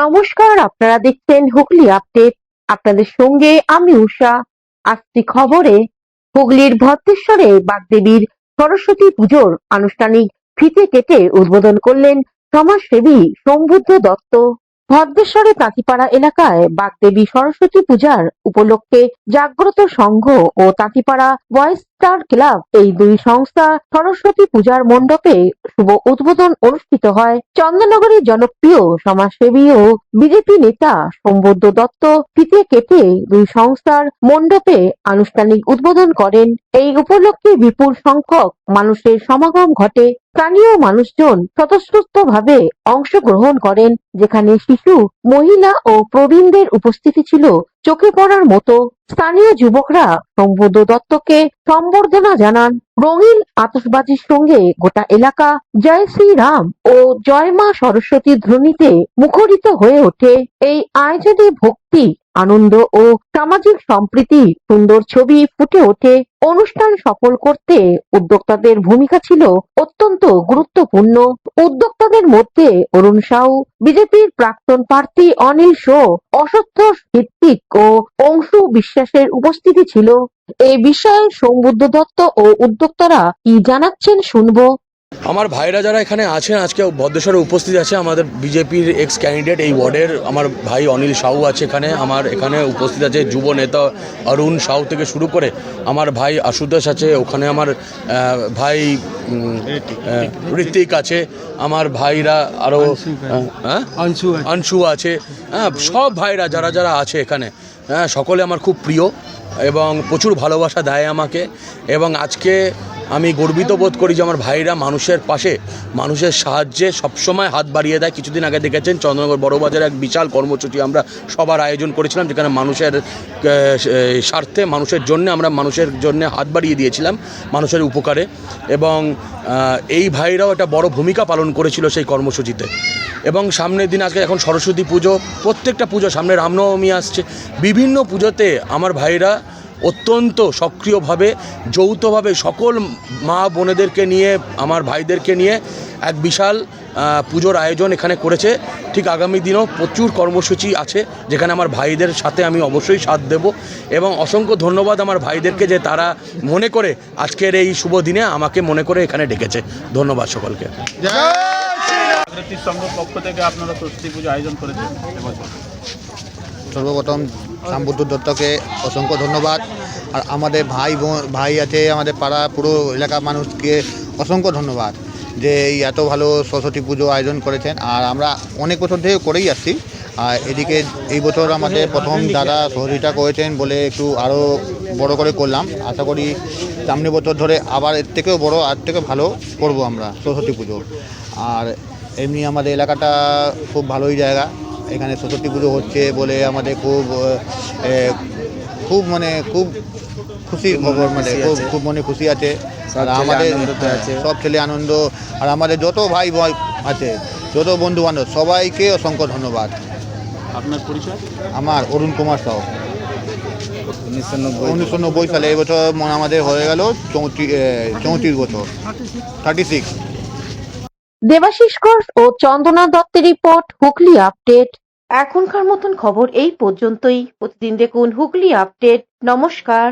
নমস্কার, আপনারা দেখছেন হুগলি আপডেট। আপনাদের সঙ্গে আমি উষা। আজকে খবরে হুগলির ভদ্রেশ্বরে বাগদেবীর সরস্বতী পুজোর আনুষ্ঠানিক ফিতে কেটে উদ্বোধন করলেন সমাজসেবী সম্বুদ্ধ দত্ত। ভদ্রেশ্বরে তাঁতিপাড়া এলাকায় বাগদেবী সরস্বতী পূজার উপলক্ষে জাগ্রত সংঘ ও তাঁতিপাড়া বয়েজ স্টার ক্লাব এই দুই সংস্থা সরস্বতী পূজার মণ্ডপে শুভ উদ্বোধন অনুষ্ঠিত হয়। চন্দননগরের জনপ্রিয় সমাজসেবী ও বিজেপি নেতা সম্বুদ্ধ দত্ত ফিতে কেটে দুই সংস্থার মণ্ডপে আনুষ্ঠানিক উদ্বোধন করেন। এই উপলক্ষে বিপুল সংখ্যক মানুষের সমাগম ঘটে। স্থানীয় মানুষজন স্বতঃস্ফূর্তভাবে অংশগ্রহণ করেন, যেখানে শিশু, মহিলা ও প্রবীণদের উপস্থিতি ছিল চোখে পড়ার মতো। স্থানীয় যুবকরা সম্বুদ্ধ দত্তকে সম্বর্ধনা জানান। রঙিন আতশবাজির সঙ্গে গোটা এলাকা জয় শ্রী রাম ও জয় মা সরস্বতীর ধ্বনিতে মুখরিত হয়ে ওঠে। এই আয়োজনে ভক্তি, আনন্দ ও সামাজিক সম্প্রীতি সুন্দর ছবি ফুটে ওঠে। অনুষ্ঠান সফল করতে উদ্যোক্তাদের ভূমিকা ছিল অত্যন্ত গুরুত্বপূর্ণ। উদ্যোক্তাদের মধ্যে অরুণ সাউ, বিজেপির প্রাক্তন প্রার্থী অনিল শো, অসত্য ভিত্তিক ও অংশু বিশ্বাসের উপস্থিতি ছিল। এই বিষয়ে সম্বুদ্ধ দত্ত ও উদ্যোক্তারা কি জানাচ্ছেন শুনবো। আমার ভাইরা যারা এখানে আছেন আজকে ভদ্রেশ্বরে উপস্থিত আছে, আমাদের বিজেপির এক্স ক্যান্ডিডেট এই ওয়ার্ডের আমার ভাই অনিল সাউ আছে এখানে, আমার এখানে উপস্থিত আছে যুব নেতা অরুণ সাউ থেকে শুরু করে আমার ভাই আশুতোষ আছে, ওখানে আমার ভাই ঋত্বিক আছে, আমার ভাইরা আরও অংশু আছে, হ্যাঁ, সব ভাইরা যারা যারা আছে এখানে, হ্যাঁ, সকলে আমার খুব প্রিয় এবং প্রচুর ভালোবাসা দেয় আমাকে। এবং আজকে আমি গর্বিত বোধ করি যে আমার ভাইরা মানুষের পাশে, মানুষের সাহায্যে সবসময় হাত বাড়িয়ে দেয়। কিছুদিন আগে দেখেছেন চন্দননগর বড়বাজারে এক বিশাল কর্মসূচি আমরা সবার আয়োজন করেছিলাম, যেখানে মানুষের স্বার্থে, মানুষের জন্য আমরা মানুষের জন্য হাত বাড়িয়ে দিয়েছিলাম, মানুষের উপকারে। এবং এই ভাইরাও একটা বড় ভূমিকা পালন করেছিল সেই কর্মসূচিতে। এবং সামনের দিন আজকে এখন সরস্বতী পুজো, প্রত্যেকটা পুজো, সামনে রামনবমী আসছে, বিভিন্ন পুজোতে আমার ভাইরা অত্যন্ত সক্রিয়ভাবে, যৌথভাবে সকল মা বোনেদেরকে নিয়ে, আমার ভাইদেরকে নিয়ে এক বিশাল পুজোর আয়োজন এখানে করেছে। ঠিক আগামী দিনও প্রচুর কর্মসূচি আছে, যেখানে আমার ভাইদের সাথে আমি অবশ্যই সাথ দেব। এবং অসংখ্য ধন্যবাদ আমার ভাইদেরকে যে তারা মনে করে আজকের এই শুভ দিনে আমাকে মনে করে এখানে ডেকেছে। ধন্যবাদ সকলকে। পক্ষ থেকে আপনারা সরস্বতী পুজো আয়োজন করেছেন। সর্বপ্রথম সম্বুদ্ধ দত্তকে অসংখ্য ধন্যবাদ। আর আমাদের ভাই আছে, আমাদের পাড়া পুরো এলাকার মানুষকে অসংখ্য ধন্যবাদ যে এই এত ভালো সরস্বতী পুজো আয়োজন করেছেন। আর আমরা অনেক বছর থেকে করেই আসছি। আর এদিকে এই বছর আমাদের প্রথম দাদা সহযোগিতা করেছেন বলে একটু আরও বড় করে করলাম। আশা করি সামনে বছর ধরে আবার এর থেকেও বড়, আর থেকে ভালো করব আমরা সরস্বতী পুজো। আর এমনি আমাদের এলাকাটা খুব ভালোই জায়গা, এখানে সরস্বতী পুজো হচ্ছে বলে আমাদের খুব খুশি খবর, মানে খুব মনে খুশি আছে। আর আমাদের সব ছেলে আনন্দ। আর আমাদের যত ভাই আছে, যত বন্ধু বান্ধব, সবাইকে অসংখ্য ধন্যবাদ। আপনার পরিচয়? আমার অরুণ কুমার সাউ। 1990 সালে, এই বছর আমাদের হয়ে গেল 34 বছর, 36। দেবাশিস ঘোষ ও চন্দনা দত্তের রিপোর্ট, হুগলি আপডেট। এখনকার মতন খবর এই পর্যন্তই। প্রতিদিন দেখুন হুগলি আপডেট। নমস্কার।